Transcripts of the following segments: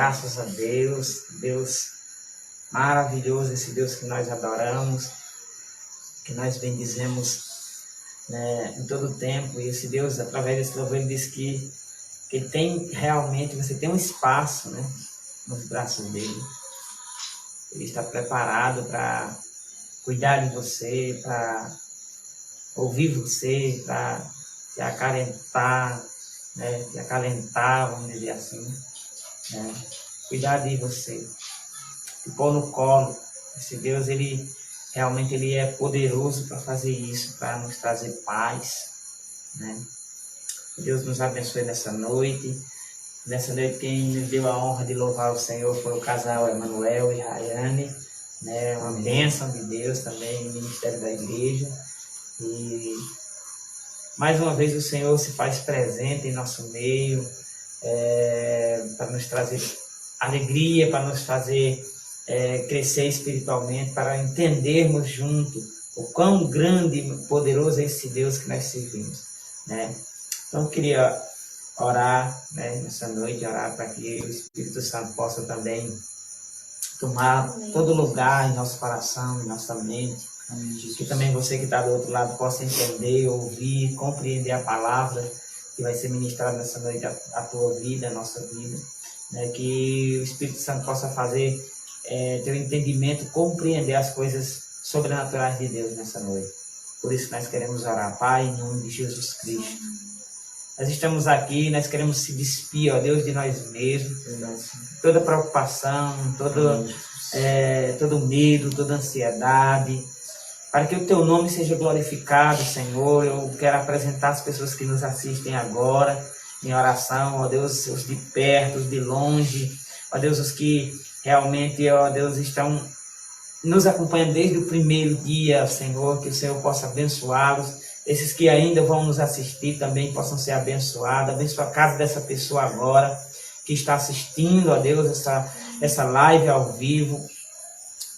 Graças a Deus, Deus maravilhoso, esse Deus que nós adoramos, que nós bendizemos, né, em todo o tempo. E esse Deus, através desse louvor, ele diz que tem realmente, você tem um espaço, né, nos braços dele. Ele está preparado para cuidar de você, para ouvir você, para te acalentar, né, te acalentar, vamos dizer assim, né, cuidar de você, te pôr no colo. Esse Deus, ele realmente ele é poderoso para fazer isso, para nos trazer paz, né? Deus nos abençoe nessa noite. Nessa noite quem nos deu a honra de louvar o Senhor foi o casal Emanuel e Rayane, né? Uma bênção de Deus também, no ministério da igreja. E mais uma vez o Senhor se faz presente em nosso meio, para nos trazer alegria, para nos fazer crescer espiritualmente, para entendermos junto o quão grande e poderoso é esse Deus que nós servimos, né? Então eu queria orar, né, nessa noite, orar para que o Espírito Santo possa também tomar todo lugar em nosso coração, em nossa mente. Que também você que está do outro lado possa entender, ouvir, compreender a palavra que vai ser ministrada nessa noite, a tua vida, a nossa vida, né? Que o Espírito Santo possa fazer teu entendimento, compreender as coisas sobrenaturais de Deus nessa noite. Por isso nós queremos orar, Pai, em nome de Jesus Cristo. Nós estamos aqui, nós queremos se despir, ó Deus, de nós mesmos, toda preocupação, todo medo, toda ansiedade, para que o Teu nome seja glorificado, Senhor. Eu quero apresentar as pessoas que nos assistem agora, em oração, ó Deus, os de perto, os de longe, ó Deus, os que realmente, ó Deus, estão nos acompanhando desde o primeiro dia, Senhor, que o Senhor possa abençoá-los. Esses que ainda vão nos assistir também possam ser abençoados. Abençoa a casa dessa pessoa agora, que está assistindo, ó Deus, essa live ao vivo.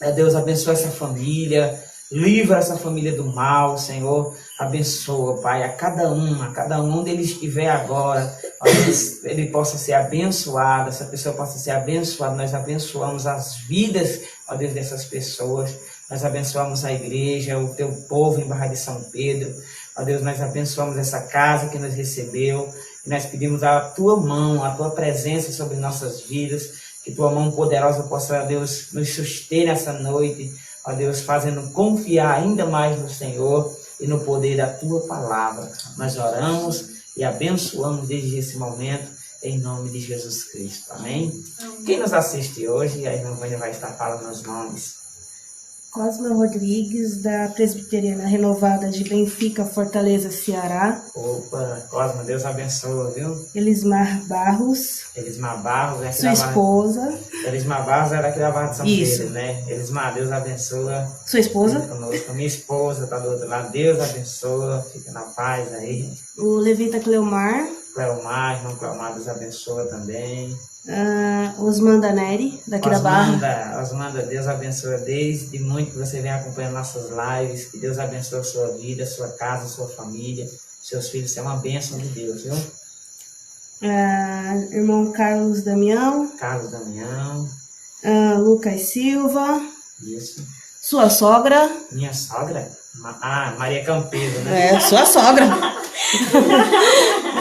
Ó Deus, abençoa essa família. Livra essa família do mal, Senhor. Abençoa, Pai, a cada um onde ele estiver agora, ó Deus, ele possa ser abençoado, essa pessoa possa ser abençoada. Nós abençoamos as vidas, ó Deus, dessas pessoas. Nós abençoamos a igreja, o Teu povo em Barra de São Pedro. Ó Deus, nós abençoamos essa casa que nos recebeu. E nós pedimos a Tua mão, a Tua presença sobre nossas vidas. Que Tua mão poderosa possa, ó Deus, nos suster nessa noite. Ó Deus, fazendo confiar ainda mais no Senhor e no poder da Tua palavra. Nós oramos e abençoamos desde esse momento, em nome de Jesus Cristo. Amém? Quem nos assiste hoje, a irmã Vânia vai estar falando os nomes. Cosma Rodrigues, da Presbiteriana Renovada de Benfica, Fortaleza, Ceará. Opa, Cosma, Deus abençoa, viu? Elismar Barros. Elismar Barros, sua esposa. Elismar Barros era aqui da Barra de São Isso. Pedro, né? Elismar, Deus abençoa. Sua esposa? Conosco. Minha esposa está do outro lado, Deus abençoa, fica na paz aí. O Levita Cleomar. Cleomar, irmão Cleomar, Deus abençoa também. Osmanda Neri, daqui da Barra. Osmanda, Deus abençoa desde muito que você vem acompanhando nossas lives. Que Deus abençoe a sua vida, a sua casa, a sua família, seus filhos. Isso é uma bênção de Deus, viu? Irmão Carlos Damião. Carlos Damião. Lucas Silva. Isso. Sua sogra. Minha sogra? Maria Campeiro, né? Sua sogra.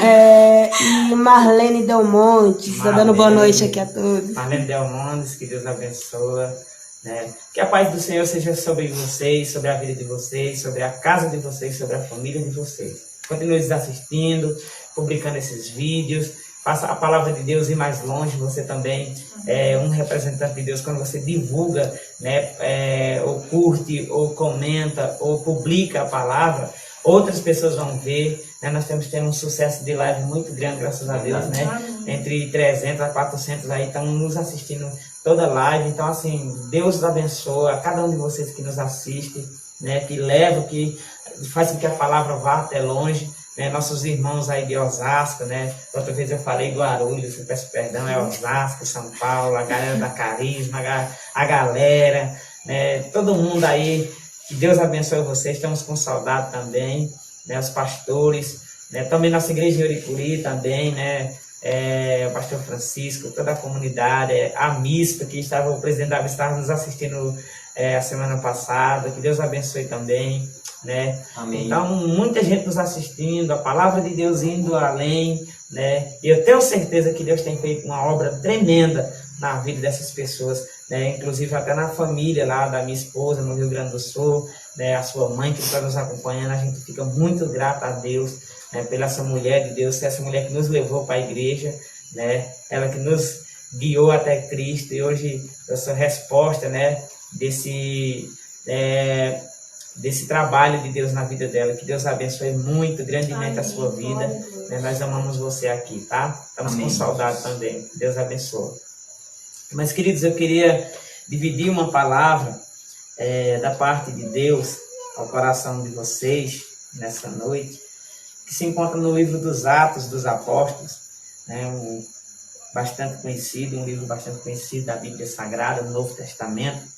E Marlene Delmonte, está dando boa noite aqui a todos. Marlene Delmonte, que Deus abençoa, né? Que a paz do Senhor seja sobre vocês, sobre a vida de vocês, sobre a casa de vocês, sobre a família de vocês. Continue nos assistindo, publicando esses vídeos. Faça a palavra de Deus ir mais longe. Você também é um representante de Deus quando você divulga, né? Ou curte, ou comenta, ou publica a palavra. Outras pessoas vão ver, né? Nós temos um sucesso de live muito grande, graças a Deus, né? Entre 300 a 400 aí estão nos assistindo toda live. Então, assim, Deus abençoa a cada um de vocês que nos assiste, né? Que leva, que faz com que a palavra vá até longe, né? Nossos irmãos aí de Osasco, né? Outra vez eu falei Guarulhos, eu peço perdão, é Osasco, São Paulo, a galera da Carisma, a galera, né? Todo mundo aí. Que Deus abençoe vocês, estamos com saudade também, né, os pastores, né, também nossa igreja em Oricuri também, né, o pastor Francisco, toda a comunidade, a MISPA, o presidente da MISPA estava nos assistindo a semana passada, que Deus abençoe também, né? Amém. Então, muita gente nos assistindo, a palavra de Deus indo além, né? E eu tenho certeza que Deus tem feito uma obra tremenda na vida dessas pessoas, né? Inclusive até na família lá da minha esposa, no Rio Grande do Sul, né? A sua mãe que está nos acompanhando, a gente fica muito grato a Deus, né? Pela essa mulher de Deus, essa mulher que nos levou para a igreja, né? Ela que nos guiou até Cristo, e hoje essa resposta, né? Desse trabalho de Deus na vida dela. Que Deus abençoe muito, grandemente a sua vida, né? Nós amamos você aqui, tá? Estamos Amém. com saudade também. Deus abençoe. Mas, queridos, eu queria dividir uma palavra da parte de Deus ao coração de vocês nessa noite, que se encontra no livro dos Atos dos Apóstolos, né? Um livro bastante conhecido da Bíblia Sagrada, do Novo Testamento,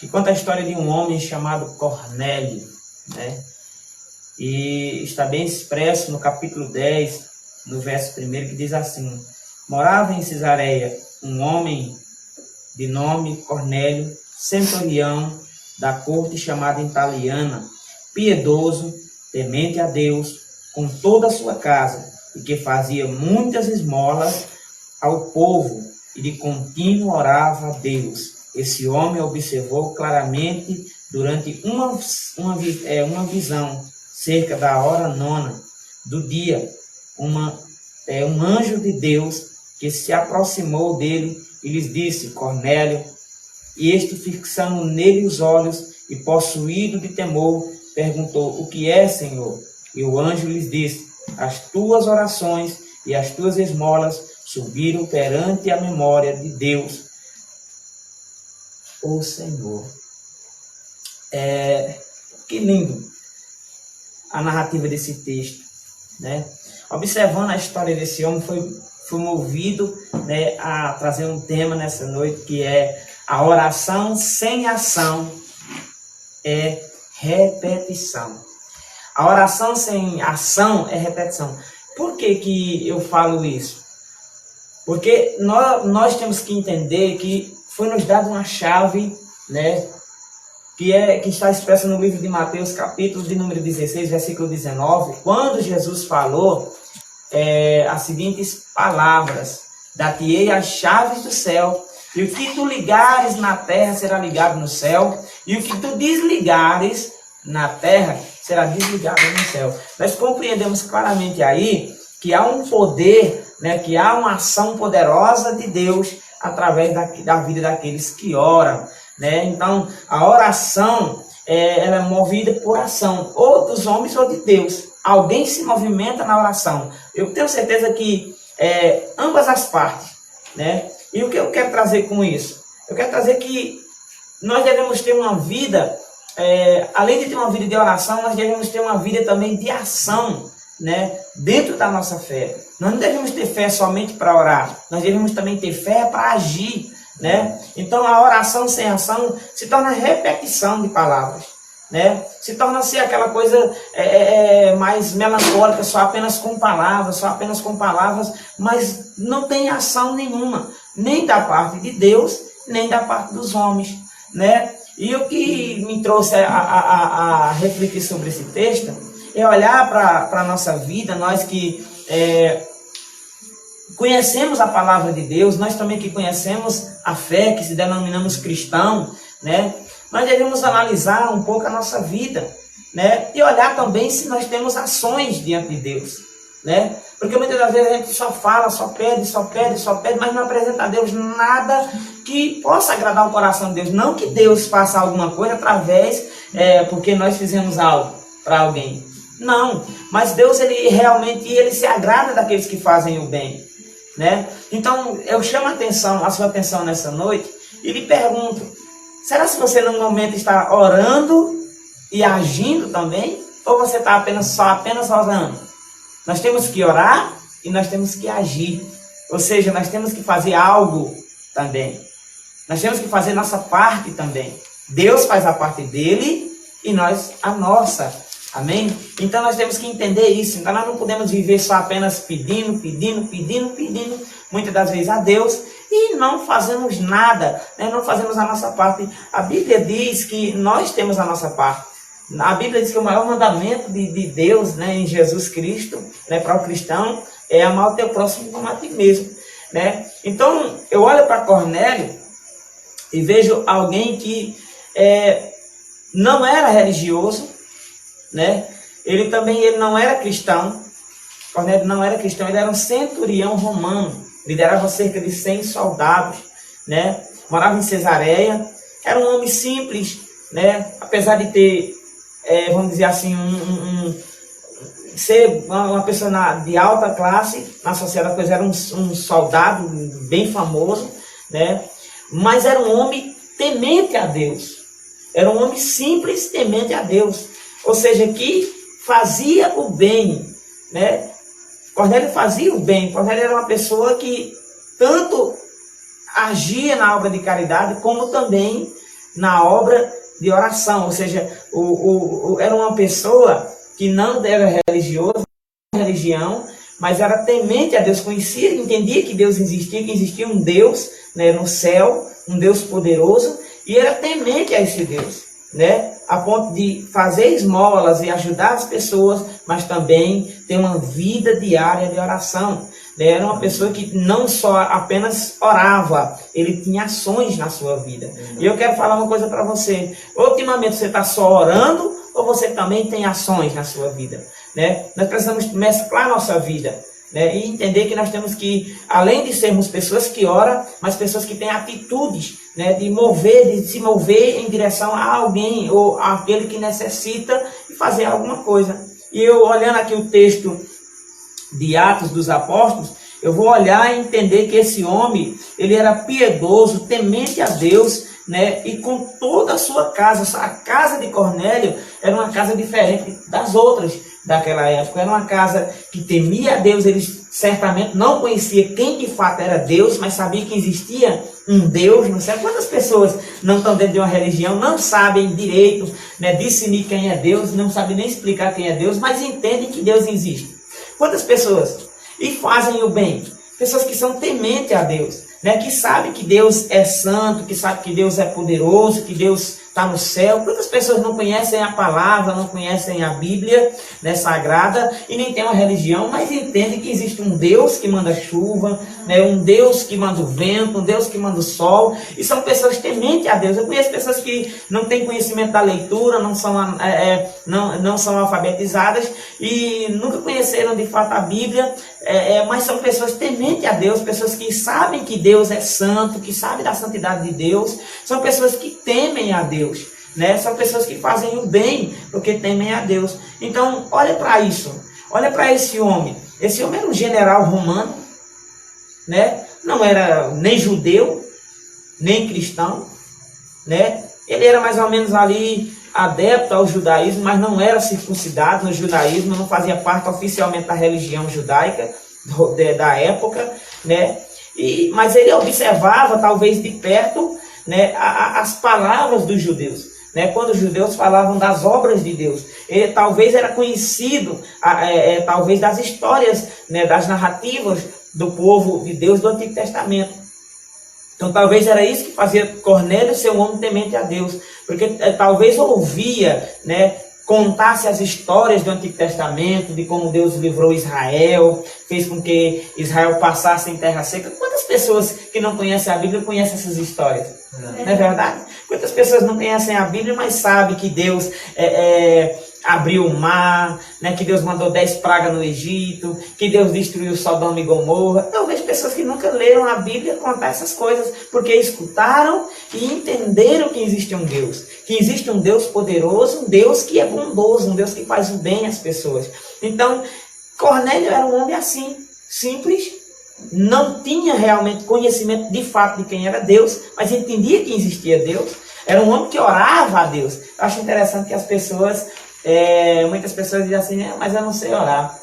que conta a história de um homem chamado Cornélio, né? E está bem expresso no capítulo 10, no verso 1, que diz assim: morava em Cesareia um homem de nome Cornélio, centurião da corte chamada Italiana, piedoso, temente a Deus, com toda a sua casa, e que fazia muitas esmolas ao povo, e de contínuo orava a Deus. Esse homem observou claramente durante uma visão, cerca da hora 9 do dia, um anjo de Deus que se aproximou dele e lhes disse: Cornélio. E este, fixando nele os olhos e possuído de temor, perguntou: o que é, Senhor? E o anjo lhes disse: as tuas orações e as tuas esmolas subiram perante a memória de Deus, o Senhor. Que lindo a narrativa desse texto, né? Observando a história desse homem, foi movido, né, a trazer um tema nessa noite, que é: a oração sem ação é repetição. A oração sem ação é repetição. Por que eu falo isso? Porque nós temos que entender que foi nos dado uma chave, né, que está expressa no livro de Mateus, capítulo de número 16, versículo 19, quando Jesus falou as seguintes palavras: dar-te-ei as chaves do céu, e o que tu ligares na terra será ligado no céu, e o que tu desligares na terra será desligado no céu. Nós compreendemos claramente aí que há um poder, né, que há uma ação poderosa de Deus através da vida daqueles que oram, né? Então, a oração ela é movida por ação, ou dos homens ou de Deus. Alguém se movimenta na oração. Eu tenho certeza que ambas as partes, né? E o que eu quero trazer com isso? Eu quero trazer que nós devemos ter uma vida, além de ter uma vida de oração, nós devemos ter uma vida também de ação, né, dentro da nossa fé. Nós não devemos ter fé somente para orar, nós devemos também ter fé para agir, né? Então a oração sem ação se torna repetição de palavras, né? Se torna-se aquela coisa mais melancólica, só apenas com palavras, mas não tem ação nenhuma, nem da parte de Deus, nem da parte dos homens, né? E o que me trouxe a refletir sobre esse texto é olhar para a nossa vida, nós que conhecemos a palavra de Deus, nós também que conhecemos a fé, que se denominamos cristão, né? Nós devemos analisar um pouco a nossa vida, né? E olhar também se nós temos ações diante de Deus, né? Porque muitas das vezes a gente só fala, só pede, mas não apresenta a Deus nada que possa agradar o coração de Deus. Não que Deus faça alguma coisa através, porque nós fizemos algo para alguém. Não, mas Deus ele realmente se agrada daqueles que fazem o bem, né? Então eu chamo a sua atenção nessa noite e lhe pergunto: será que você no momento está orando e agindo também? Ou você está apenas orando? Nós temos que orar e nós temos que agir. Ou seja, nós temos que fazer algo também. Nós temos que fazer nossa parte também. Deus faz a parte dele e nós a nossa. Amém? Então nós temos que entender isso. Então nós não podemos viver só apenas pedindo, muitas das vezes a Deus, e não fazemos nada, né? Não fazemos a nossa parte. A Bíblia diz que nós temos a nossa parte. A Bíblia diz que o maior mandamento de Deus, né, em Jesus Cristo, né, para o cristão, é amar o teu próximo como a ti mesmo. Né? Então eu olho para Cornélio e vejo alguém que não era religioso, né? Ele não era cristão. Cornélio não era cristão, ele era um centurião romano, liderava cerca de 100 soldados, né? Morava em Cesareia, era um homem simples, né? Apesar de ter, vamos dizer assim, ser uma pessoa de alta classe na sociedade, pois era um soldado bem famoso, né? Mas era um homem temente a Deus, era um homem simples, temente a Deus, ou seja, que fazia o bem, né? Cornélio fazia o bem. Cornélio era uma pessoa que tanto agia na obra de caridade, como também na obra de oração, ou seja, era uma pessoa que não era religioso, religião, mas era temente a Deus, conhecia, entendia que Deus existia, que existia um Deus, né, no céu, um Deus poderoso, e era temente a esse Deus, né, a ponto de fazer esmolas e ajudar as pessoas, mas também ter uma vida diária de oração. Né? Era uma pessoa que não só apenas orava, ele tinha ações na sua vida. E eu quero falar uma coisa para você. Ultimamente você está só orando ou você também tem ações na sua vida? Né? Nós precisamos mesclar a nossa vida. Né? E entender que nós temos que, além de sermos pessoas que oram, mas pessoas que têm atitudes, né, de se mover em direção a alguém ou àquele que necessita e fazer alguma coisa. E eu, olhando aqui o texto de Atos dos Apóstolos, eu vou olhar e entender que esse homem, ele era piedoso, temente a Deus, né, e com toda a sua casa. A casa de Cornélio era uma casa diferente das outras daquela época. Era uma casa que temia a Deus. Ele certamente não conhecia quem de fato era Deus, mas sabia que existia um Deus no céu. Quantas pessoas não estão dentro de uma religião, não sabem direito, né, discernir quem é Deus, não sabem nem explicar quem é Deus, mas entendem que Deus existe? Quantas pessoas? E fazem o bem? Pessoas que são tementes a Deus, né, que sabem que Deus é santo, que sabem que Deus é poderoso, que Deus está no céu. Quantas pessoas não conhecem a palavra, não conhecem a Bíblia, né, sagrada, e nem tem uma religião, mas entendem que existe um Deus que manda chuva, né, um Deus que manda o vento, um Deus que manda o sol, e são pessoas tementes a Deus. Eu conheço pessoas que não têm conhecimento da leitura, não são alfabetizadas e nunca conheceram de fato a Bíblia, mas são pessoas tementes a Deus, pessoas que sabem que Deus é santo, que sabem da santidade de Deus, são pessoas que temem a Deus. Né? São pessoas que fazem o bem porque temem a Deus. Então, olha para isso. Olha para esse homem. Esse homem era um general romano, né? Não era nem judeu, nem cristão, né? Ele era mais ou menos ali adepto ao judaísmo, mas não era circuncidado no judaísmo, não fazia parte oficialmente da religião judaica da época, né? Mas ele observava, talvez de perto, né, as palavras dos judeus, né, quando os judeus falavam das obras de Deus. Ele talvez era conhecido, talvez das histórias, né, das narrativas do povo de Deus do Antigo Testamento. Então talvez era isso que fazia Cornélio ser um homem temente a Deus, porque talvez ouvia, né, contasse as histórias do Antigo Testamento, de como Deus livrou Israel, fez com que Israel passasse em terra seca. Quantas pessoas que não conhecem a Bíblia conhecem essas histórias? Não é verdade? Quantas pessoas não conhecem a Bíblia, mas sabem que Deus abriu o mar, né, que Deus mandou 10 pragas no Egito, que Deus destruiu Sodoma e Gomorra? Eu vejo pessoas que nunca leram a Bíblia contar essas coisas, porque escutaram e entenderam que existe um Deus, que existe um Deus poderoso, um Deus que é bondoso, um Deus que faz o bem às pessoas. Então, Cornélio era um homem assim, simples, não tinha realmente conhecimento de fato de quem era Deus, mas entendia que existia Deus. Era um homem que orava a Deus. Eu acho interessante que as pessoas, muitas pessoas dizem assim, mas eu não sei orar.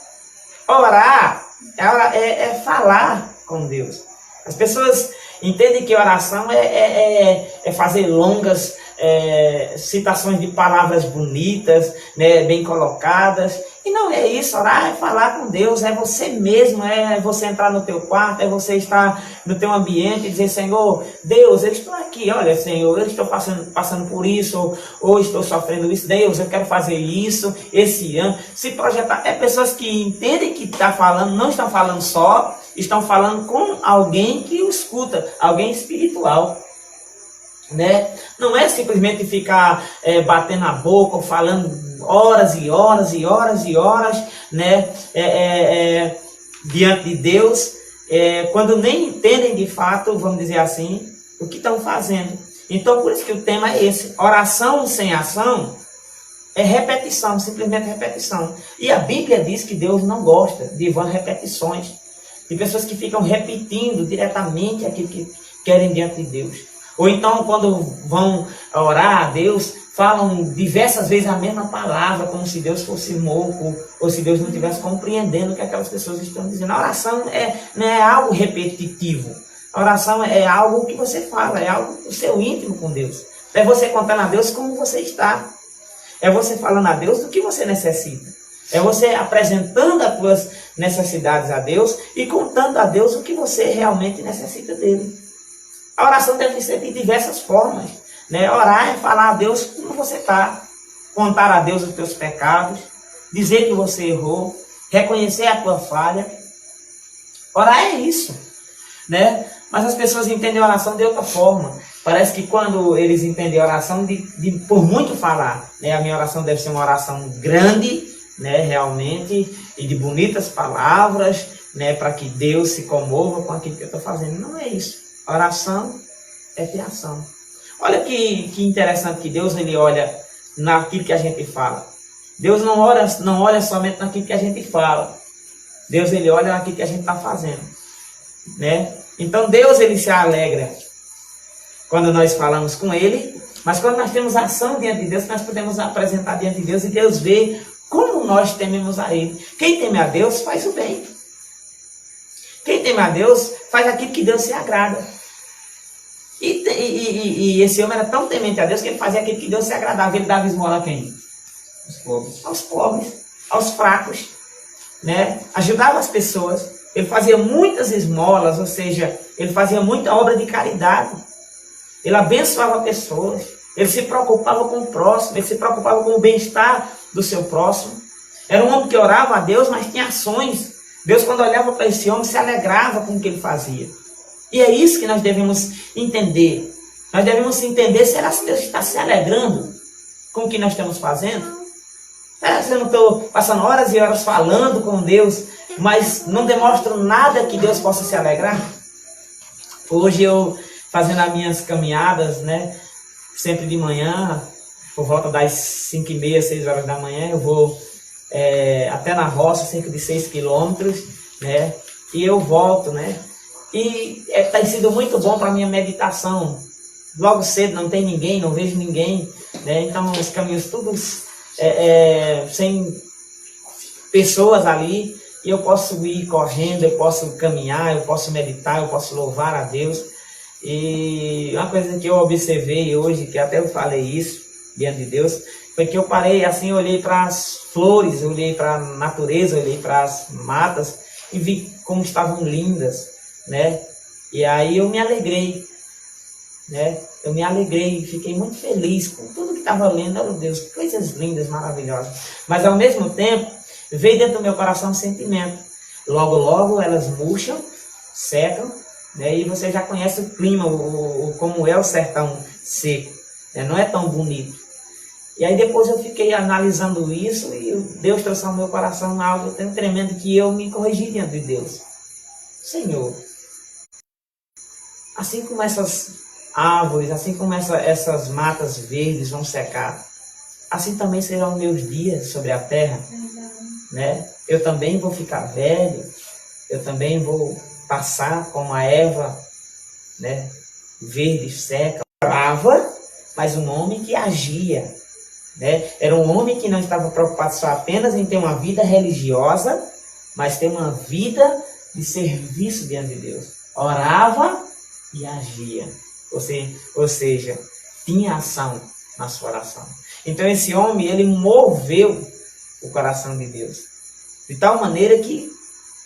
Orar é falar com Deus. As pessoas entendem que oração é fazer longas citações de palavras bonitas, né, bem colocadas. E não é isso, orar é falar com Deus, é você mesmo, é você entrar no teu quarto, é você estar no teu ambiente e dizer, Senhor, Deus, eu estou aqui, olha, Senhor, eu estou passando por isso, ou estou sofrendo isso, Deus, eu quero fazer isso, esse ano. Se projetar, é pessoas que entendem que está falando, não estão falando só, estão falando com alguém que o escuta, alguém espiritual. Né? Não é simplesmente ficar batendo a boca, falando horas e horas e horas e horas, né? Diante de Deus, quando nem entendem de fato, vamos dizer assim, o que estão fazendo. Então, por isso que o tema é esse: oração sem ação é repetição, simplesmente repetição. E a Bíblia diz que Deus não gosta de vãs repetições, de pessoas que ficam repetindo diretamente aquilo que querem diante de Deus. Ou então, quando vão orar a Deus, falam diversas vezes a mesma palavra, como se Deus fosse moco, ou se Deus não estivesse compreendendo o que aquelas pessoas estão dizendo. A oração não é algo repetitivo. A oração é algo que você fala, é algo do seu íntimo com Deus. É você contando a Deus como você está. É você falando a Deus do que você necessita. É você apresentando as suas necessidades a Deus e contando a Deus o que você realmente necessita dele. A oração deve ser de diversas formas, né? Orar é falar a Deus como você está, contar a Deus os teus pecados, dizer que você errou, reconhecer a tua falha. Orar é isso, né? Mas as pessoas entendem a oração de outra forma. Parece que quando eles entendem a oração por muito falar, né? A minha oração deve ser uma oração grande, né? Realmente, e de bonitas palavras, né? Para que Deus se comova com aquilo que eu estou fazendo. Não é isso. Oração é ter ação. Olha que interessante que Deus ele olha naquilo que a gente fala. Deus não olha somente naquilo que a gente fala. Deus ele olha naquilo que a gente está fazendo, né? Então Deus ele se alegra quando nós falamos com Ele, mas quando nós temos ação diante de Deus, nós podemos apresentar diante de Deus e Deus vê como nós tememos a Ele. Quem teme a Deus faz o bem. Quem teme a Deus faz aquilo que Deus se agrada. E esse homem era tão temente a Deus que ele fazia aquilo que Deus se agradava. Ele dava esmola a quem? Aos pobres, aos fracos, né? Ajudava as pessoas. Ele fazia muitas esmolas, ou seja, ele fazia muita obra de caridade. Ele abençoava pessoas. Ele se preocupava com o próximo. Ele se preocupava com o bem-estar do seu próximo. Era um homem que orava a Deus, mas tinha ações. Deus, quando olhava para esse homem, se alegrava com o que ele fazia. E é isso que nós devemos entender. Nós devemos entender, será que Deus está se alegrando com o que nós estamos fazendo? Será que eu não estou passando horas e horas falando com Deus, mas não demonstro nada que Deus possa se alegrar? Hoje eu, fazendo as minhas caminhadas, né, sempre de manhã, por volta das 5h30, 6 horas da manhã, eu vou até na roça, cerca de 6 quilômetros, né, e eu volto, né, e tem sido muito bom para a minha meditação. Logo cedo não tem ninguém, não vejo ninguém, né, então os caminhos todos sem pessoas ali, e eu posso ir correndo, eu posso caminhar, eu posso meditar, eu posso louvar a Deus. E uma coisa que eu observei hoje, que até eu falei isso diante de Deus, foi que eu parei assim, olhei para as flores, olhei para a natureza, olhei para as matas e vi como estavam lindas, né? E aí eu me alegrei, né? Eu me alegrei, fiquei muito feliz com tudo que estava lendo. Oh Deus, coisas lindas, maravilhosas. Mas ao mesmo tempo, veio dentro do meu coração um sentimento. Logo, logo elas murcham, secam, né? E você já conhece o clima, como é o sertão seco, né? Não é tão bonito. E aí depois eu fiquei analisando isso e Deus trouxe ao meu coração algo tão tremendo que eu me corrigi diante de Deus. Senhor, assim como essas árvores, assim como essas matas verdes vão secar, assim também serão meus dias sobre a terra, né? Eu também vou ficar velho, eu também vou passar como a erva, né? Verde, seca, brava, mas um homem que agia, né? Era um homem que não estava preocupado só apenas em ter uma vida religiosa, mas ter uma vida de serviço diante de Deus. Orava e agia. Ou seja, tinha ação. na sua oração. Então esse homem, ele moveu o coração de Deus. De tal maneira que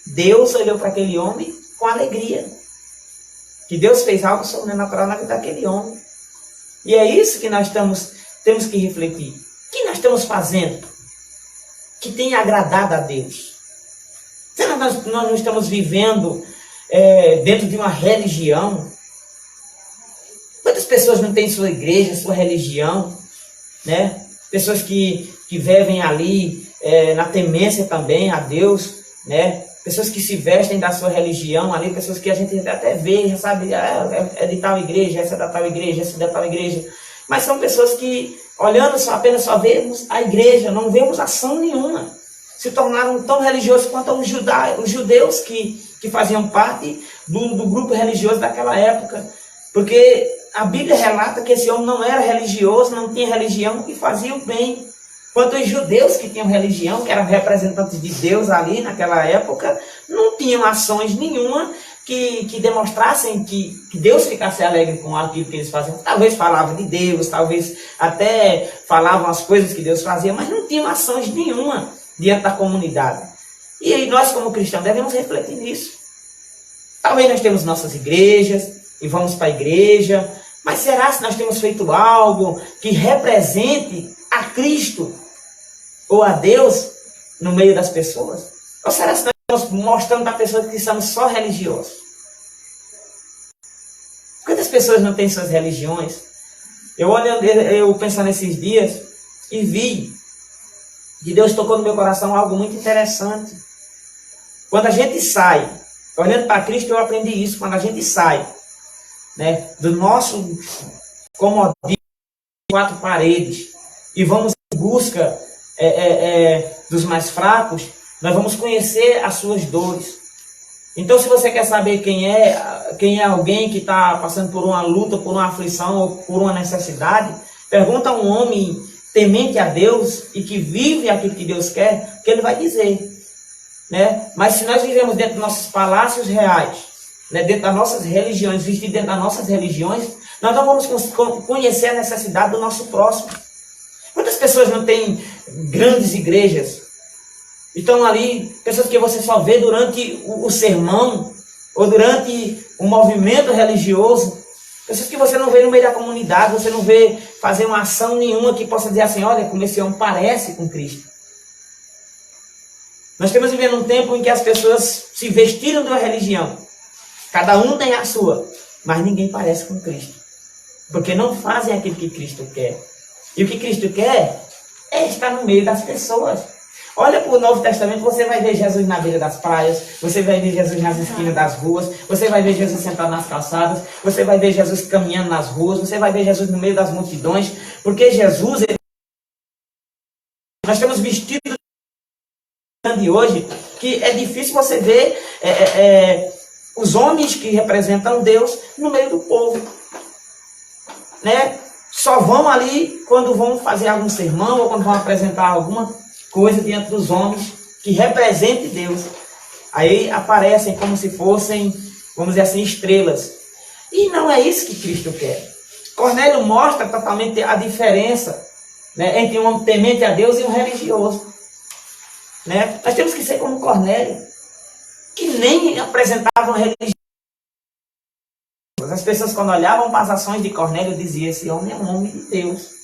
Deus olhou para aquele homem com alegria. Que Deus fez algo sobrenatural na vida daquele homem. E é isso que nós temos que refletir. O que nós estamos fazendo que tem agradado a Deus? Será que nós não estamos vivendo dentro de uma religião? Quantas pessoas não têm sua igreja, sua religião? Né? Pessoas que vivem ali na temência também a Deus, né? Pessoas que se vestem da sua religião ali, pessoas que a gente até vê, sabe, é de tal igreja, essa é da tal igreja, essa é da tal igreja. Mas são pessoas que, olhando apenas só vemos a igreja, não vemos ação nenhuma. Se tornaram tão religiosos quanto os judeus que faziam parte do grupo religioso daquela época. Porque a Bíblia relata que esse homem não era religioso, não tinha religião e fazia o bem. Quanto os judeus que tinham religião, que eram representantes de Deus ali naquela época, não tinham ações nenhuma que demonstrassem que Deus ficasse alegre com aquilo que eles faziam. Talvez falavam de Deus, talvez até falavam as coisas que Deus fazia, mas não tinham ações nenhuma diante da comunidade. E aí nós, como cristãos, devemos refletir nisso. Talvez nós temos nossas igrejas e vamos para a igreja, mas será se nós temos feito algo que represente a Cristo ou a Deus no meio das pessoas? Ou será que nós estamos mostrando para pessoas que somos só religiosos? Quantas pessoas não têm suas religiões? Eu pensando nesses dias e vi que Deus tocou no meu coração algo muito interessante. Quando a gente sai, olhando para Cristo, eu aprendi isso, quando a gente sai, né, do nosso comodismo, quatro paredes, e vamos em busca dos mais fracos, nós vamos conhecer as suas dores. Então, se você quer saber quem é alguém que está passando por uma luta, por uma aflição ou por uma necessidade, pergunta a um homem temente a Deus e que vive aquilo que Deus quer, que ele vai dizer. Né? Mas se nós vivemos dentro dos nossos palácios reais, né, dentro das nossas religiões, vestidos dentro das nossas religiões, nós não vamos conhecer a necessidade do nosso próximo. Quantas pessoas não têm grandes igrejas? Estão ali, pessoas que você só vê durante o sermão, ou durante o movimento religioso, pessoas que você não vê no meio da comunidade, você não vê fazer uma ação nenhuma que possa dizer assim, olha, como esse homem parece com Cristo. Nós estamos vivendo um tempo em que as pessoas se vestiram de uma religião. Cada um tem a sua, mas ninguém parece com Cristo. Porque não fazem aquilo que Cristo quer. E o que Cristo quer é estar no meio das pessoas. Olha para o Novo Testamento, você vai ver Jesus na beira das praias, você vai ver Jesus nas esquinas das ruas, você vai ver Jesus sentado nas calçadas, você vai ver Jesus caminhando nas ruas, você vai ver Jesus no meio das multidões, porque Jesus, nós estamos vestidos de hoje, que é difícil você ver os homens que representam Deus no meio do povo. Né? Só vão ali quando vão fazer algum sermão ou quando vão apresentar alguma coisa diante dos homens que represente Deus. Aí aparecem como se fossem, vamos dizer assim, estrelas. E não é isso que Cristo quer. Cornélio mostra totalmente a diferença, né, entre um homem temente a Deus e um religioso. Né? Nós temos que ser como Cornélio, que nem apresentavam religião. As pessoas, quando olhavam para as ações de Cornélio, diziam, esse homem é um homem de Deus.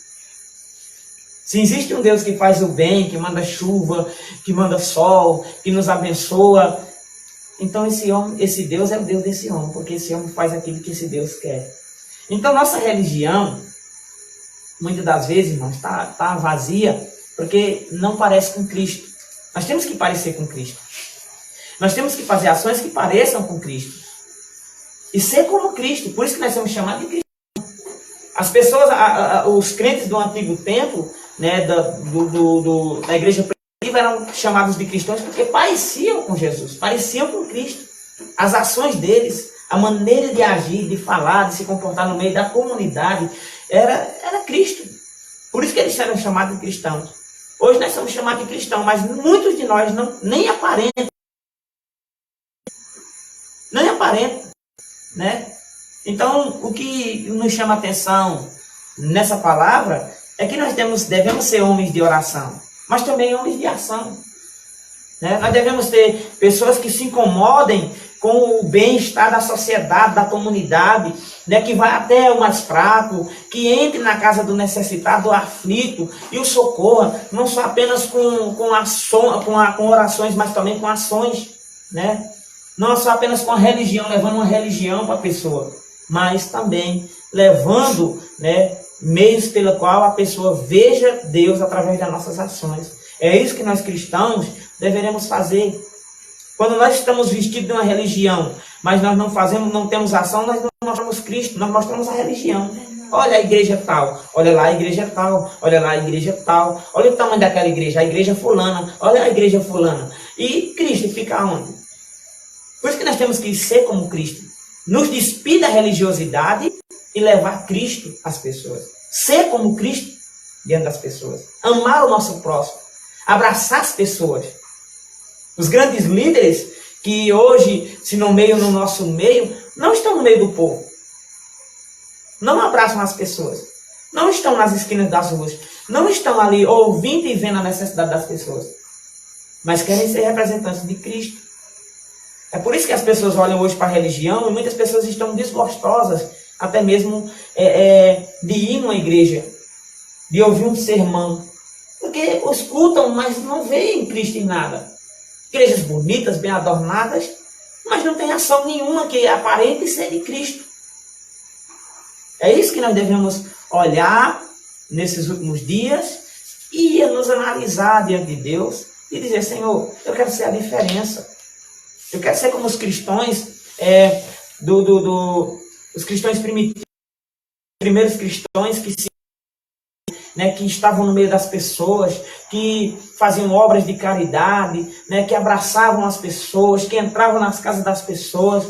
Se existe um Deus que faz o bem, que manda chuva, que manda sol, que nos abençoa, então esse Deus é o Deus desse homem, porque esse homem faz aquilo que esse Deus quer. Então nossa religião, muitas das vezes, irmãos, está vazia, porque não parece com Cristo. Nós temos que parecer com Cristo. Nós temos que fazer ações que pareçam com Cristo. E ser como Cristo, por isso que nós somos chamados de cristãos. As pessoas, os crentes do antigo tempo, né, da igreja primitiva, eram chamados de cristãos porque pareciam com Jesus, pareciam com Cristo. As ações deles, a maneira de agir, de falar, de se comportar no meio da comunidade, era Cristo. Por isso que eles eram chamados de cristãos. Hoje nós somos chamados de cristãos, mas muitos de nós nem aparentam. Nem aparentam. Né? Então, o que nos chama a atenção nessa palavra é que nós devemos ser homens de oração, mas também homens de ação. Né? Nós devemos ter pessoas que se incomodem com o bem-estar da sociedade, da comunidade, né? Que vai até o mais fraco, que entre na casa do necessitado, do aflito e o socorra, não só apenas com orações, mas também com ações. Né? Não só apenas com a religião, levando uma religião para a pessoa, mas também levando, né, meios pelo qual a pessoa veja Deus através das nossas ações. É isso que nós cristãos deveremos fazer. Quando nós estamos vestidos de uma religião, mas nós não fazemos, não temos ação, nós não mostramos Cristo, nós mostramos a religião. Olha a igreja tal, olha lá a igreja tal, olha lá a igreja tal, olha o tamanho daquela igreja, a igreja fulana, olha a igreja fulana. E Cristo fica onde? Por isso que nós temos que ser como Cristo. Nos despir da religiosidade e levar Cristo às pessoas. Ser como Cristo diante das pessoas. Amar o nosso próximo. Abraçar as pessoas. Os grandes líderes que hoje se nomeiam no nosso meio, não estão no meio do povo. Não abraçam as pessoas. Não estão nas esquinas das ruas. Não estão ali ouvindo e vendo a necessidade das pessoas. Mas querem ser representantes de Cristo. É por isso que as pessoas olham hoje para a religião e muitas pessoas estão desgostosas, até mesmo de ir numa igreja, de ouvir um sermão. Porque escutam, mas não veem Cristo em nada. Igrejas bonitas, bem adornadas, mas não tem ação nenhuma que aparente ser de Cristo. É isso que nós devemos olhar nesses últimos dias e nos analisar diante de Deus e dizer: Senhor, eu quero ser a diferença. Eu quero ser como os cristãos, os cristãos primitivos, os primeiros cristãos que estavam no meio das pessoas, que faziam obras de caridade, né, que abraçavam as pessoas, que entravam nas casas das pessoas,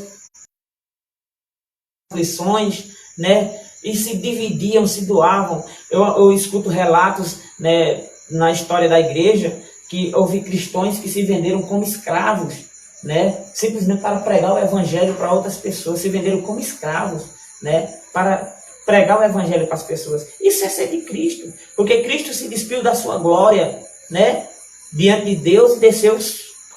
lições, né, e se dividiam, se doavam. Eu escuto relatos, né, na história da igreja, que houve cristãos que se venderam como escravos, né, simplesmente para pregar o evangelho para outras pessoas, se venderam como escravos, né, para pregar o evangelho para as pessoas. Isso é ser de Cristo, porque Cristo se despiu da sua glória, né, diante de Deus, e desceu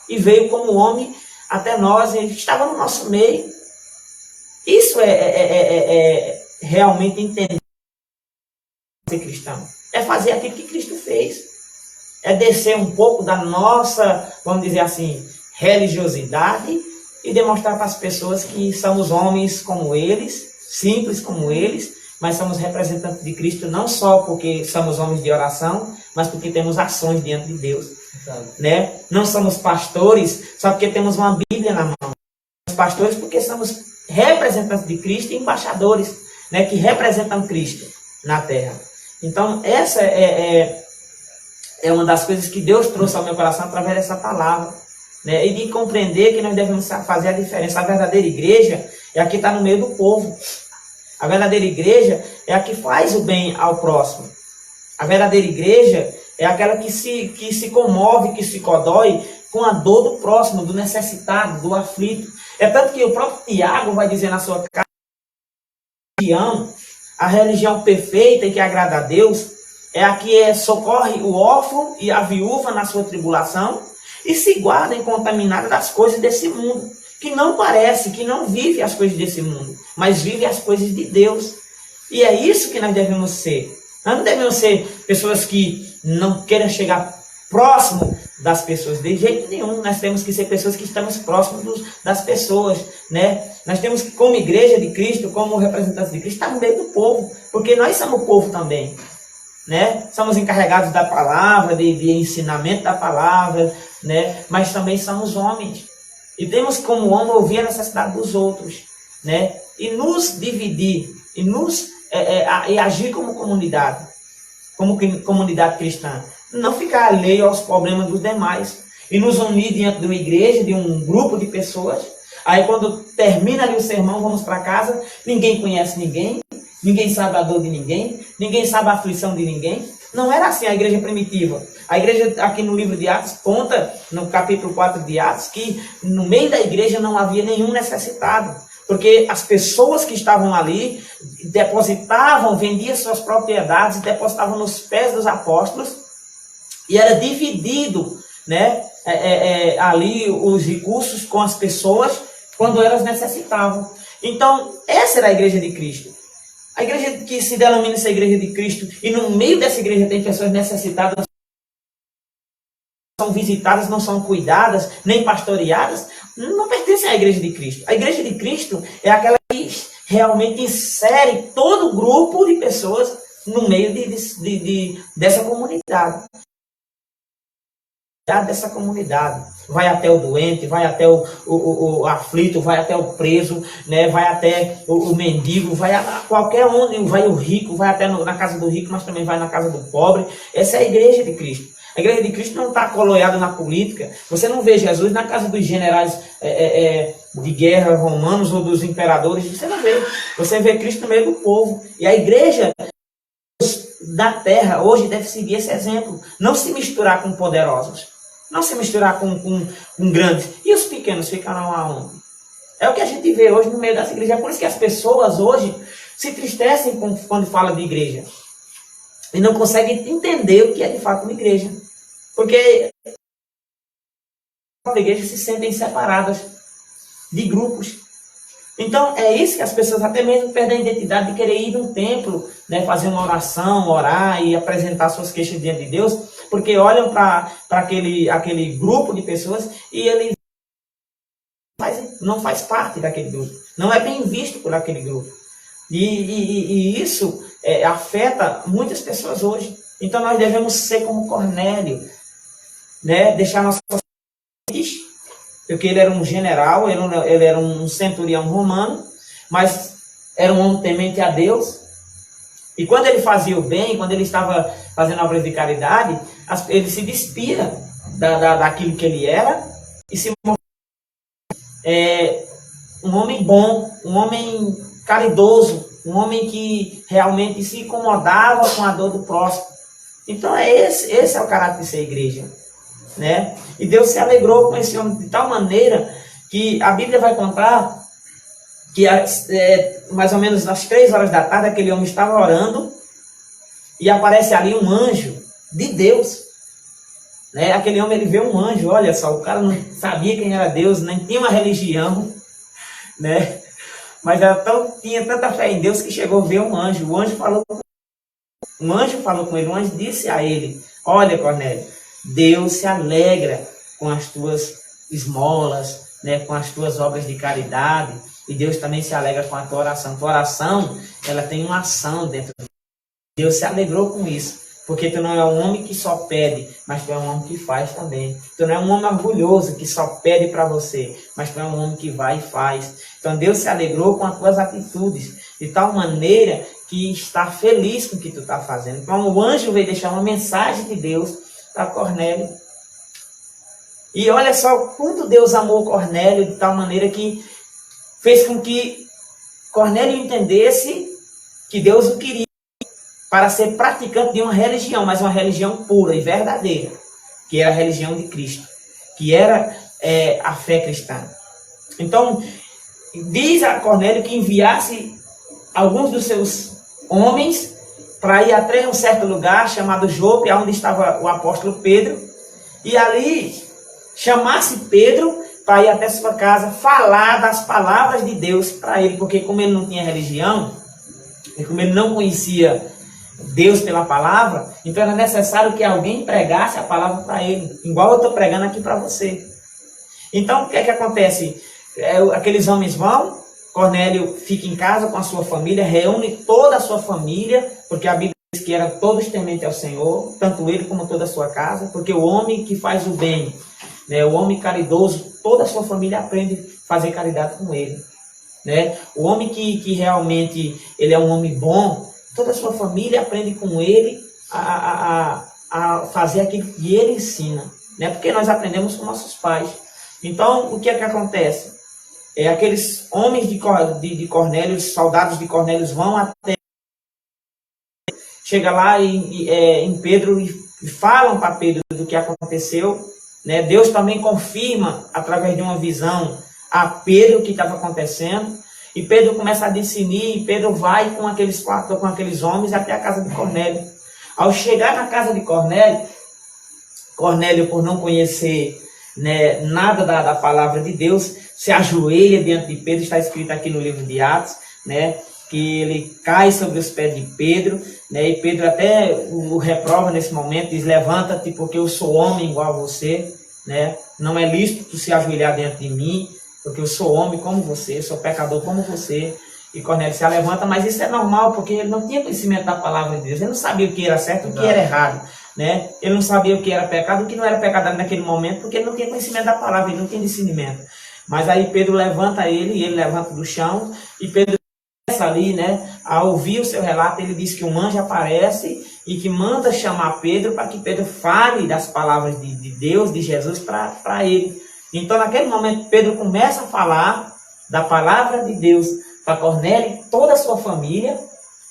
e veio como homem até nós, ele estava no nosso meio. Isso é realmente entender ser cristão, é fazer aquilo que Cristo fez, é descer um pouco da nossa, vamos dizer assim, religiosidade e demonstrar para as pessoas que somos homens como eles, simples como eles, mas somos representantes de Cristo não só porque somos homens de oração, mas porque temos ações diante de Deus. Né? Não somos pastores só porque temos uma Bíblia na mão. Somos pastores porque somos representantes de Cristo e embaixadores, né, que representam Cristo na terra. Então, essa é uma das coisas que Deus trouxe ao meu coração através dessa palavra. Né, e de compreender que nós devemos fazer a diferença. A verdadeira igreja é a que está no meio do povo. A verdadeira igreja é a que faz o bem ao próximo. A verdadeira igreja é aquela que se comove, que se codói com a dor do próximo, do necessitado, do aflito. É tanto que o próprio Tiago vai dizer na sua carta: a religião perfeita e que agrada a Deus é a que socorre o órfão e a viúva na sua tribulação e se guarda incontaminada das coisas desse mundo, que não parece, que não vive as coisas desse mundo, mas vive as coisas de Deus. E é isso que nós devemos ser. Nós não devemos ser pessoas que não queiram chegar próximo das pessoas, de jeito nenhum. Nós temos que ser pessoas que estamos próximos das pessoas, né? Nós temos que, como igreja de Cristo, como representantes de Cristo, estar no meio do povo, porque nós somos o povo também, né? Somos encarregados da palavra, de ensinamento da palavra, né? Mas também somos homens. E temos como homem ouvir a necessidade dos outros, né? E nos dividir, e agir como comunidade cristã. Não ficar alheio aos problemas dos demais. E nos unir diante de uma igreja, de um grupo de pessoas. Aí quando termina ali o sermão, vamos para casa, ninguém conhece ninguém, ninguém sabe a dor de ninguém sabe a aflição de ninguém. Não era assim a igreja primitiva. A igreja aqui no livro de Atos conta, no capítulo 4 de Atos, que no meio da igreja não havia nenhum necessitado. Porque as pessoas que estavam ali depositavam, vendiam suas propriedades, depositavam nos pés dos apóstolos, e era dividido, né, ali os recursos com as pessoas quando elas necessitavam. Então, essa era a igreja de Cristo. A igreja que se denomina essa igreja de Cristo, e no meio dessa igreja tem pessoas necessitadas, são visitadas, não são cuidadas, nem pastoreadas, não pertencem à igreja de Cristo. A igreja de Cristo é aquela que realmente insere todo o grupo de pessoas no meio dessa comunidade. Dessa comunidade. Vai até o doente, vai até o aflito, vai até o preso, né? Vai até o mendigo, vai a qualquer onde, vai o rico, vai até na casa do rico, mas também vai na casa do pobre. Essa é a igreja de Cristo. A igreja de Cristo não está coloreada na política. Você não vê Jesus na casa dos generais de guerra romanos ou dos imperadores. Você não vê. Você vê Cristo no meio do povo. E a igreja da terra hoje deve seguir esse exemplo. Não se misturar com poderosos. Não se misturar com grandes. E os pequenos ficarão aonde? É o que a gente vê hoje no meio das igrejas. É por isso que as pessoas hoje se entristecem quando falam de igreja. E não conseguem entender o que é de fato uma igreja. Porque as igrejas se sentem separadas de grupos. Então é isso que as pessoas até mesmo perdem a identidade de querer ir num templo, né, fazer uma oração, orar e apresentar suas queixas diante de Deus, porque olham para aquele grupo de pessoas e ele não faz parte daquele grupo, não é bem visto por aquele grupo. E isso afeta muitas pessoas hoje. Então nós devemos ser como Cornélio, né, deixar nossas porque ele era um general, ele era um centurião romano, mas era um homem temente a Deus. E quando ele fazia o bem, quando ele estava fazendo obras de caridade, ele se despia daquilo que ele era e se um homem bom, um homem caridoso, um homem que realmente se incomodava com a dor do próximo. Então esse é o caráter de ser igreja. Né? E Deus se alegrou com esse homem de tal maneira que a Bíblia vai contar que mais ou menos às 3 horas da tarde aquele homem estava orando e aparece ali um anjo de Deus, né? Aquele homem, ele vê um anjo, olha só, o cara não sabia quem era Deus, nem tinha uma religião, né? Mas tinha tanta fé em Deus que chegou a ver um anjo. O anjo falou com ele, o anjo disse a ele: olha, Cornélio, Deus se alegra com as tuas esmolas, né, com as tuas obras de caridade, e Deus também se alegra com a tua oração. Tua oração, ela tem uma ação dentro de Deus. Se alegrou com isso, porque tu não é um homem que só pede, mas tu é um homem que faz também. Tu não é um homem orgulhoso que só pede para você, mas tu é um homem que vai e faz. Então Deus se alegrou com as tuas atitudes, de tal maneira que está feliz com o que tu está fazendo. Então o anjo veio deixar uma mensagem de Deus para Cornélio. E olha só quanto Deus amou Cornélio de tal maneira que fez com que Cornélio entendesse que Deus o queria para ser praticante de uma religião, mas uma religião pura e verdadeira, que era a religião de Cristo, que era a fé cristã. Então, diz a Cornélio que enviasse alguns dos seus homens para ir até um certo lugar chamado Jope, onde estava o apóstolo Pedro, e ali chamasse Pedro para ir até sua casa, falar das palavras de Deus para ele, porque como ele não tinha religião, e como ele não conhecia Deus pela palavra, então era necessário que alguém pregasse a palavra para ele, igual eu estou pregando aqui para você. Então o que é que acontece? Aqueles homens vão, Cornélio fica em casa com a sua família, reúne toda a sua família, porque a Bíblia diz que eram todos tementes ao Senhor, tanto ele como toda a sua casa, porque o homem que faz o bem, né, o homem caridoso, toda a sua família aprende a fazer caridade com ele. Né? O homem que realmente ele é um homem bom, toda a sua família aprende com ele a fazer aquilo que ele ensina. Né? Porque nós aprendemos com nossos pais. Então, o que é que acontece? Aqueles homens de Cornélio, os soldados de Cornélio vão até, chega lá em Pedro e falam para Pedro do que aconteceu. Né? Deus também confirma, através de uma visão, a Pedro o que estava acontecendo. E Pedro começa a discernir, e Pedro vai com aqueles homens até a casa de Cornélio. Ao chegar na casa de Cornélio, Cornélio, por não conhecer, né, nada da palavra de Deus, se ajoelha diante de Pedro. Está escrito aqui no livro de Atos, né, que ele cai sobre os pés de Pedro, né, e Pedro até o reprova nesse momento, diz: levanta-te, porque eu sou homem igual a você, né, não é lícito tu se ajoelhar diante de mim, porque eu sou homem como você, sou pecador como você. E Cornélio se levanta, mas isso é normal, porque ele não tinha conhecimento da palavra de Deus, ele não sabia o que era certo e o que era errado, né? Ele não sabia o que era pecado e o que não era pecado naquele momento, porque ele não tinha conhecimento da palavra, ele não tinha discernimento. Mas aí Pedro levanta ele, e ele levanta do chão, e Pedro começa ali, né, a ouvir o seu relato. Ele diz que um anjo aparece e que manda chamar Pedro para que Pedro fale das palavras de Deus, de Jesus, para ele. Então, naquele momento, Pedro começa a falar da palavra de Deus para Cornélio e toda a sua família,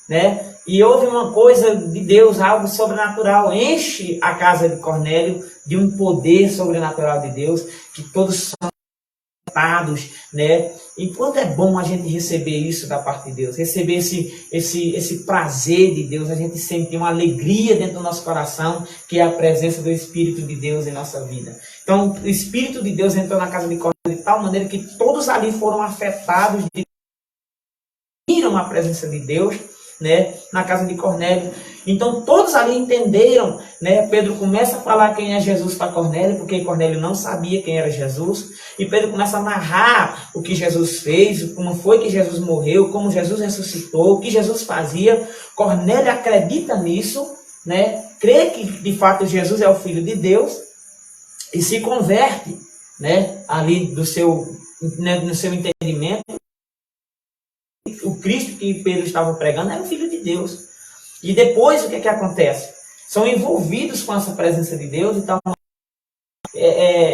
né? E houve uma coisa de Deus, algo sobrenatural, enche a casa de Cornélio de um poder sobrenatural de Deus, que todos são tratados, né? Enquanto é bom a gente receber isso da parte de Deus, receber esse prazer de Deus, a gente sentir uma alegria dentro do nosso coração, que é a presença do Espírito de Deus em nossa vida. Então, o Espírito de Deus entrou na casa de Cornélio de tal maneira que todos ali foram afetados, viram a presença de Deus, né, na casa de Cornélio. Então todos ali entenderam, né? Pedro começa a falar quem é Jesus para Cornélio, porque Cornélio não sabia quem era Jesus. E Pedro começa a narrar o que Jesus fez, como foi que Jesus morreu, como Jesus ressuscitou, o que Jesus fazia. Cornélio acredita nisso, né? Crê que de fato Jesus é o Filho de Deus e se converte, né? Ali do seu, né, no seu entendimento. O Cristo que Pedro estava pregando era o Filho de Deus. E depois o que acontece? São envolvidos com essa presença de Deus. Então,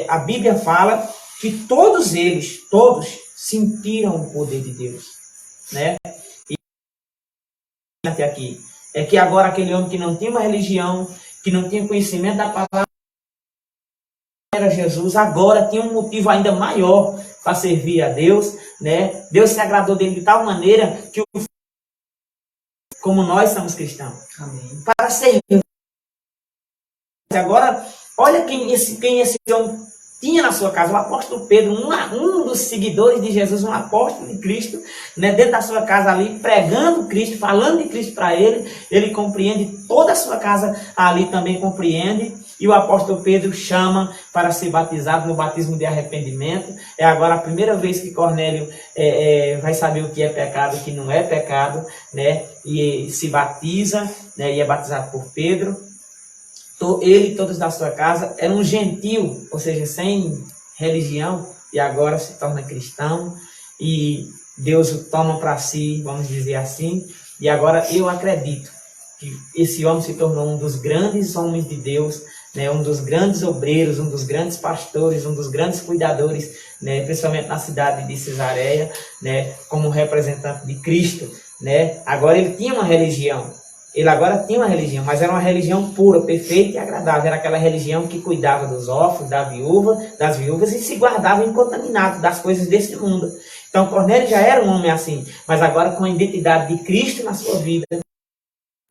a Bíblia fala que todos eles, todos, sentiram o poder de Deus, né? E até aqui, é que agora aquele homem que não tinha uma religião, que não tinha conhecimento da palavra, era Jesus, agora tinha um motivo ainda maior para servir a Deus, né? Deus se agradou dele de tal maneira que, como nós somos cristãos, amém, para servir. Agora, olha quem esse homem tinha na sua casa, o apóstolo Pedro, um dos seguidores de Jesus, um apóstolo de Cristo, né, dentro da sua casa ali, pregando Cristo, falando de Cristo para ele compreende, toda a sua casa ali também compreende, e o apóstolo Pedro chama para ser batizado no batismo de arrependimento. É agora a primeira vez que Cornélio vai saber o que é pecado e o que não é pecado, né, e se batiza, né, e é batizado por Pedro. Ele e todos da sua casa eram um gentil, ou seja, sem religião, e agora se torna cristão, e Deus o toma para si, vamos dizer assim. E agora eu acredito que esse homem se tornou um dos grandes homens de Deus, né, um dos grandes obreiros, um dos grandes pastores, um dos grandes cuidadores, né, principalmente na cidade de Cesareia, né, como representante de Cristo, né. Agora ele tinha uma religião. Ele agora tinha uma religião, mas era uma religião pura, perfeita e agradável. Era aquela religião que cuidava dos órfãos, das viúvas, e se guardava incontaminado das coisas desse mundo. Então Cornélio já era um homem assim, mas agora com a identidade de Cristo na sua vida, o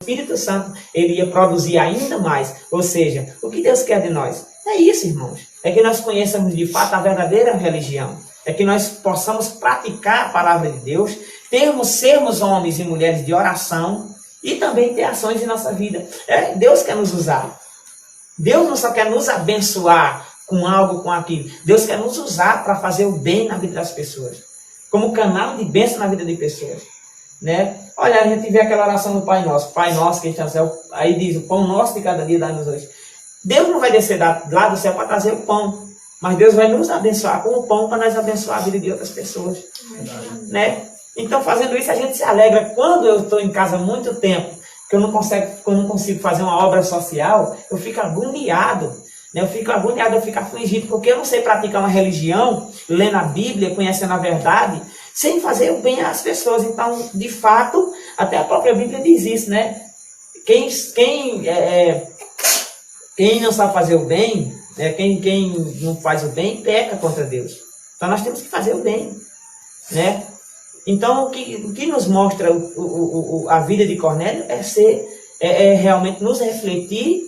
Espírito Santo, ele ia produzir ainda mais. Ou seja, o que Deus quer de nós? É isso, irmãos. É que nós conheçamos de fato a verdadeira religião. É que nós possamos praticar a palavra de Deus, sermos homens e mulheres de oração, e também ter ações em nossa vida. Deus quer nos usar. Deus não só quer nos abençoar com algo, com aquilo. Deus quer nos usar para fazer o bem na vida das pessoas. Como canal de bênção na vida de pessoas. Né? Olha, a gente vê aquela oração do Pai Nosso. Pai Nosso que está no céu. Aí diz, o pão nosso de cada dia dá-nos hoje. Deus não vai descer lá do céu para trazer o pão. Mas Deus vai nos abençoar com o pão para nós abençoar a vida de outras pessoas. Né? Então, fazendo isso, a gente se alegra. Quando eu estou em casa há muito tempo, que eu não consigo fazer uma obra social, eu fico agoniado. Né? Eu fico afligido, porque eu não sei praticar uma religião, lendo a Bíblia, conhecendo a verdade, sem fazer o bem às pessoas. Então, de fato, até a própria Bíblia diz isso, né? Quem não sabe fazer o bem, quem não faz o bem, peca contra Deus. Então, nós temos que fazer o bem, né? Então, o que nos mostra a vida de Cornélio é realmente nos refletir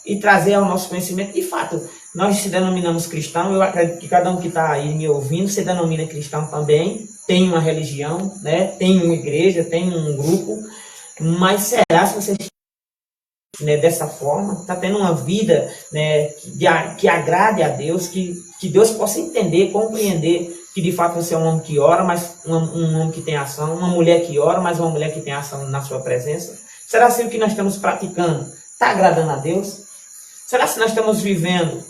e trazer ao nosso conhecimento. De fato, nós se denominamos cristão, eu acredito que cada um que está aí me ouvindo se denomina cristão também, tem uma religião, né? Tem uma igreja, tem um grupo, mas será se você, né, dessa forma, está tendo uma vida, né, que agrade a Deus, que Deus possa entender, compreender que de fato você é um homem que ora, mas um homem que tem ação, uma mulher que ora, mas uma mulher que tem ação na sua presença? Será se o que nós estamos praticando está agradando a Deus? Será se nós estamos vivendo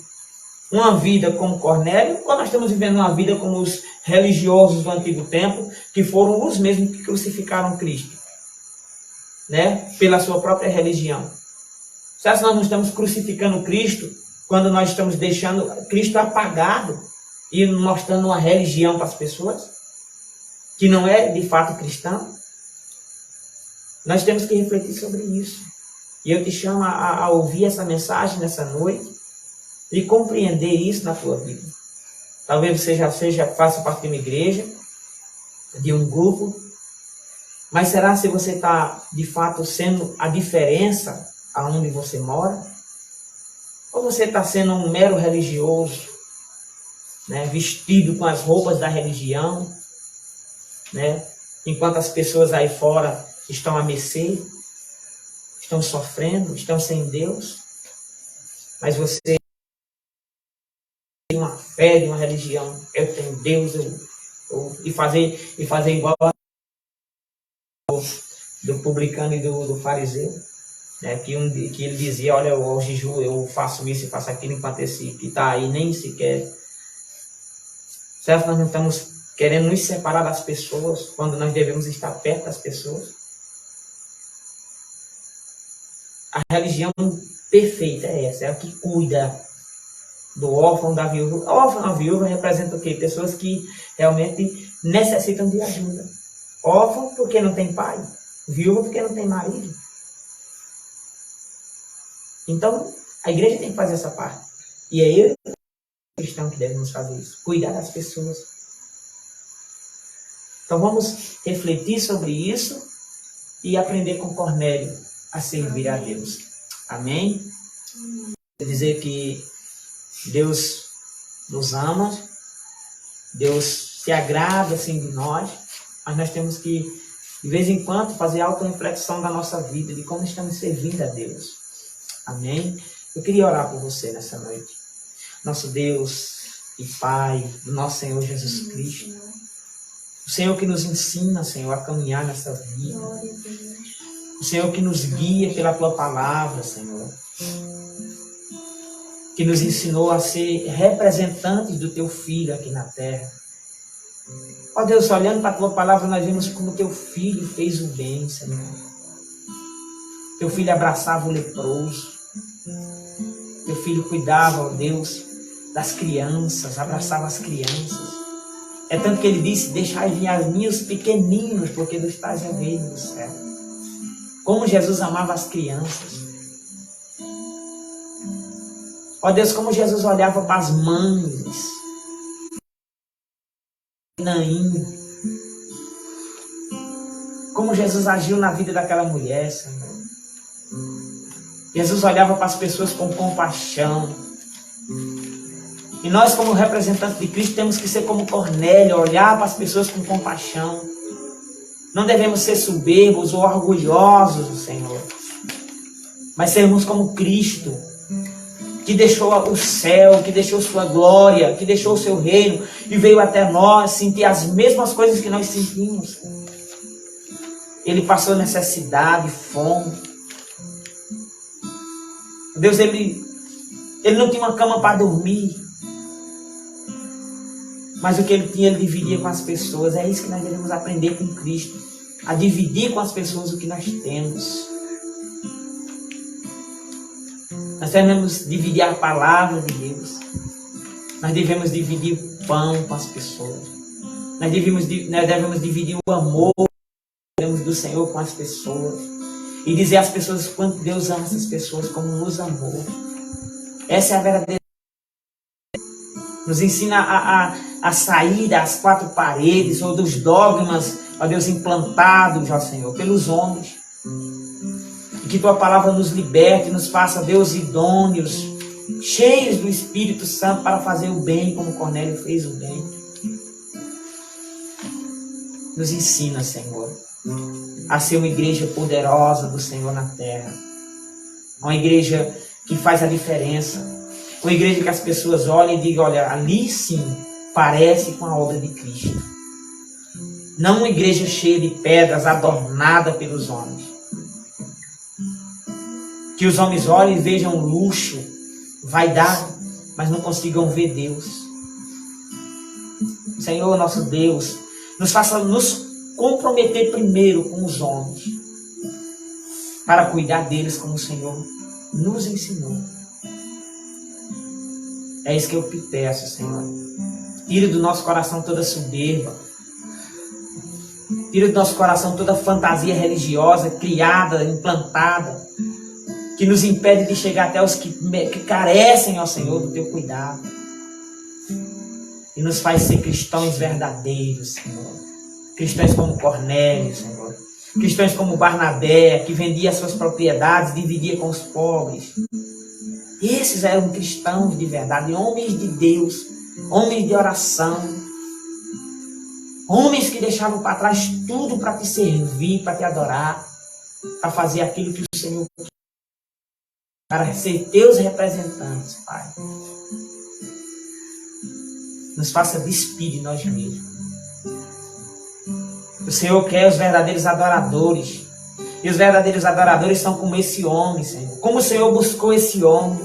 uma vida como Cornélio, ou nós estamos vivendo uma vida como os religiosos do antigo tempo, que foram os mesmos que crucificaram Cristo, né, pela sua própria religião? Será que nós não estamos crucificando Cristo quando nós estamos deixando Cristo apagado e mostrando uma religião para as pessoas que não é de fato cristã? Nós temos que refletir sobre isso. E eu te chamo a ouvir essa mensagem nessa noite e compreender isso na tua vida. Talvez você já faça parte de uma igreja, de um grupo, mas será se você está de fato sendo a diferença aonde você mora? Ou você está sendo um mero religioso, né, vestido com as roupas da religião, né, enquanto as pessoas aí fora estão a mercê, estão sofrendo, estão sem Deus, mas você tem uma fé de uma religião, eu tenho Deus, e fazer igual do publicano e do fariseu. Que ele dizia, olha, ao jejum eu faço isso e faço aquilo, enquanto esse que está aí nem sequer. Certo? Nós não estamos querendo nos separar das pessoas, quando nós devemos estar perto das pessoas. A religião perfeita é essa, é a que cuida do órfão, da viúva. O órfão, a viúva representa o quê? Pessoas que realmente necessitam de ajuda. Órfão porque não tem pai, viúva porque não tem marido. Então, a igreja tem que fazer essa parte. E é eu, cristão, que devemos fazer isso. Cuidar das pessoas. Então, vamos refletir sobre isso e aprender com Cornélio a servir a Deus. Amém? Quer dizer que Deus nos ama, Deus se agrada assim de nós, mas nós temos que, de vez em quando, fazer auto-reflexão da nossa vida, de como estamos servindo a Deus. Amém? Eu queria orar por você nessa noite. Nosso Deus e Pai, nosso Senhor Jesus Cristo. O Senhor que nos ensina, Senhor, a caminhar nessa vida. O Senhor que nos guia pela Tua palavra, Senhor. Que nos ensinou a ser representantes do Teu Filho aqui na terra. Ó Deus, olhando para a Tua palavra, nós vemos como Teu Filho fez o bem, Senhor. Teu Filho abraçava o leproso. Teu Filho cuidava, ó Deus, das crianças, abraçava as crianças. É tanto que Ele disse, deixai vir a mim os pequeninos, porque dos tais é o reino do céu. Como Jesus amava as crianças. Ó Deus, como Jesus olhava para as mães. Naim. Como Jesus agiu na vida daquela mulher, Senhor. Jesus olhava para as pessoas com compaixão. E nós, como representantes de Cristo, temos que ser como Cornélio, olhar para as pessoas com compaixão. Não devemos ser soberbos ou orgulhosos, Senhor. Mas sermos como Cristo, que deixou o céu, que deixou sua glória, que deixou o seu reino e veio até nós sentir as mesmas coisas que nós sentimos. Ele passou necessidade, fome. Deus, ele não tinha uma cama para dormir. Mas o que ele tinha, ele dividia com as pessoas. É isso que nós devemos aprender com Cristo. A dividir com as pessoas o que nós temos. Nós devemos dividir a palavra de Deus. Nós devemos dividir o pão com as pessoas. Nós devemos dividir o amor do Senhor com as pessoas. E dizer às pessoas quanto Deus ama essas pessoas, como nos amou. Essa é a verdadeira. Nos ensina a sair das quatro paredes ou dos dogmas ó Deus, implantados, ó Senhor, pelos homens. E que tua palavra nos liberte, nos faça, Deus, idôneos, cheios do Espírito Santo para fazer o bem, como Cornélio fez o bem. Nos ensina, Senhor, a ser uma igreja poderosa do Senhor na terra. Uma igreja que faz a diferença. Uma igreja que as pessoas olhem e digam, olha, ali sim, parece com a obra de Cristo. Não uma igreja cheia de pedras, adornada pelos homens. Que os homens olhem e vejam luxo, vaidade, mas não consigam ver Deus. Senhor, nosso Deus, nos faça nos comprometer primeiro com os homens, para cuidar deles como o Senhor nos ensinou. É isso que eu te peço, Senhor. Tira do nosso coração toda soberba. Tira do nosso coração toda fantasia religiosa, criada, implantada, que nos impede de chegar até os que carecem, ó Senhor, do teu cuidado. E nos faz ser cristãos verdadeiros, Senhor. Cristãos como Cornélio, Senhor. Cristãos como Barnabé, que vendia suas propriedades e dividia com os pobres. Esses eram cristãos de verdade, homens de Deus, homens de oração. Homens que deixavam para trás tudo para te servir, para te adorar, para fazer aquilo que o Senhor quer, para ser teus representantes, Pai. Nos faça despir de nós mesmos. O Senhor quer os verdadeiros adoradores. E os verdadeiros adoradores são como esse homem, Senhor. Como o Senhor buscou esse homem.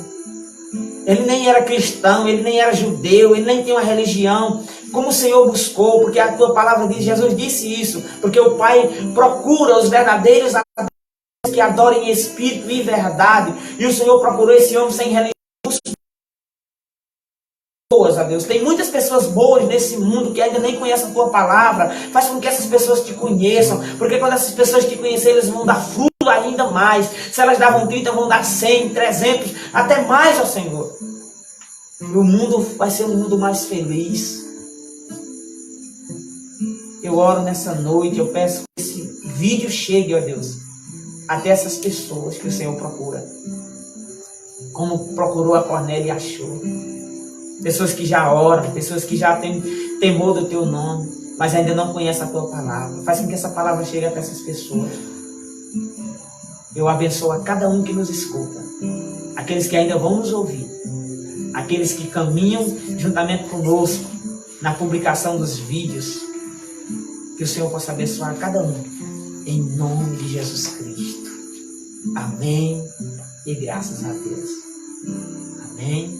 Ele nem era cristão, ele nem era judeu, ele nem tinha uma religião. Como o Senhor buscou, porque a tua palavra diz, Jesus disse isso. Porque o Pai procura os verdadeiros adoradores que adorem em espírito e verdade. E o Senhor procurou esse homem sem religião. Boas, a Deus. Tem muitas pessoas boas nesse mundo que ainda nem conhecem a tua palavra. Faz com que essas pessoas te conheçam, porque quando essas pessoas te conhecerem, eles vão dar fruto ainda mais. Se elas davam 30, vão dar 100, 300, até mais, ó Senhor. O mundo vai ser um mundo mais feliz. Eu oro nessa noite, eu peço que esse vídeo chegue, ó Deus, até essas pessoas que o Senhor procura, como procurou a Cornélio e achou. Pessoas que já oram, pessoas que já têm temor do teu nome, mas ainda não conhecem a tua palavra. Faz com que essa palavra chegue até essas pessoas. Eu abençoo a cada um que nos escuta, aqueles que ainda vão nos ouvir, aqueles que caminham juntamente conosco na publicação dos vídeos. Que o Senhor possa abençoar a cada um, em nome de Jesus Cristo. Amém e graças a Deus. Amém.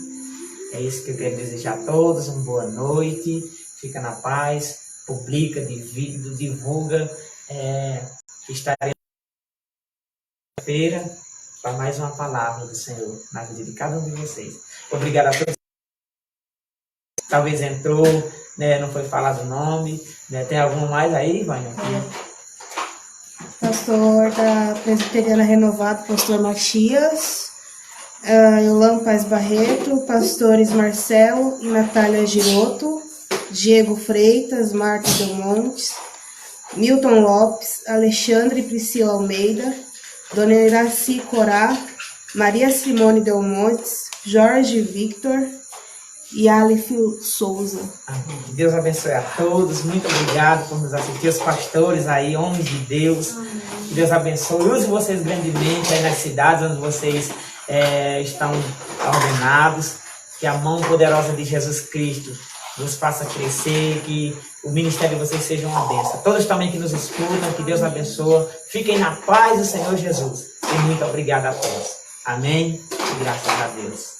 É isso que eu quero desejar a todos, uma boa noite, fica na paz, publica, divulga, estarei na feira para mais uma palavra do Senhor na vida de cada um de vocês. Obrigado a todos. Talvez entrou, né, não foi falado o nome, né, tem algum mais aí, Vânia? Pastor da Presbiteriana Renovado, pastor Machias. Eulan Paz Barreto, pastores Marcelo e Natália Giroto, Diego Freitas, Marta Del Montes, Milton Lopes, Alexandre e Priscila Almeida, Dona Iraci Corá, Maria Simone Del Montes, Jorge Victor e Aleph Souza. Amém. Deus abençoe a todos, muito obrigado por nos assistir, os pastores aí, homens de Deus. Que Deus abençoe, use vocês grandemente aí nas cidades onde vocês estão ordenados, que a mão poderosa de Jesus Cristo nos faça crescer, que o ministério de vocês seja uma bênção. Todos também que nos escutam, que Deus abençoe, fiquem na paz do Senhor Jesus, e muito obrigado a todos. Amém? Graças a Deus.